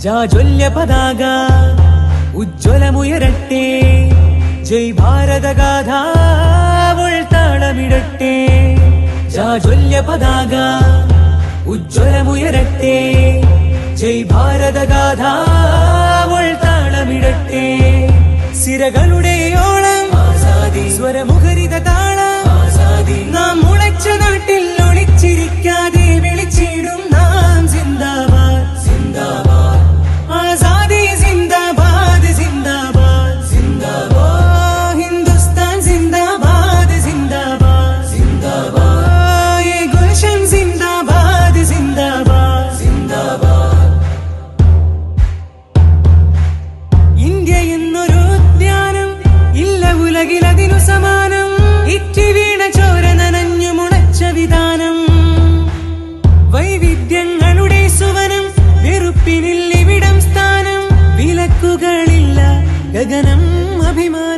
ജാജ്വല്യ പതാക ഉജ്ജ്വലമുയരട്ടെ, ജയ് ഭാരതഗാഥ ഉൾത്താളമിടട്ടെ. ജാജ്വല്യ പതാക ഉജ്ജ്വലമുയരട്ടെ, ജയ് ഭാരതഗാഥ ഉൾത്താളമിടട്ടെ. സിരകളുടെ ഓളം സ്വരമുഖരിത താളം, നാം മുളച്ച നാട്ടിൽ ഒളിച്ചിരിക്കാതെ വിളിച്ചിടും നാം സിന്ദാബാദ് സിന്ദാബാദ്, ആസാദി സിന്ദാബാദ് സിന്ദാബാദ് സിന്ദാബാദ്, ഹിന്ദുസ്ഥാൻ സിന്ദാബാദ് സിന്ദാബാദ് സിന്ദാബാദ്, യേ ഗുൽഷൻ സിന്ദാബാദ് സിന്ദാബാദ് സിന്ദാബാദ്. ഇന്ത്യ എന്നൊരു ഉദ്യാനം ഇല്ല ഉലകിലതിനു സമാനം, ഇറ്റി വീണ ചോര നനഞ്ഞു മുളച്ച വിധാനം. വൈവിധ്യങ്ങളുടെ സുവനം, വെറുപ്പിനില്ലിവിടം സ്ഥാനം, വിലക്കുകളില്ല ഗഗനം അഭിമാനം.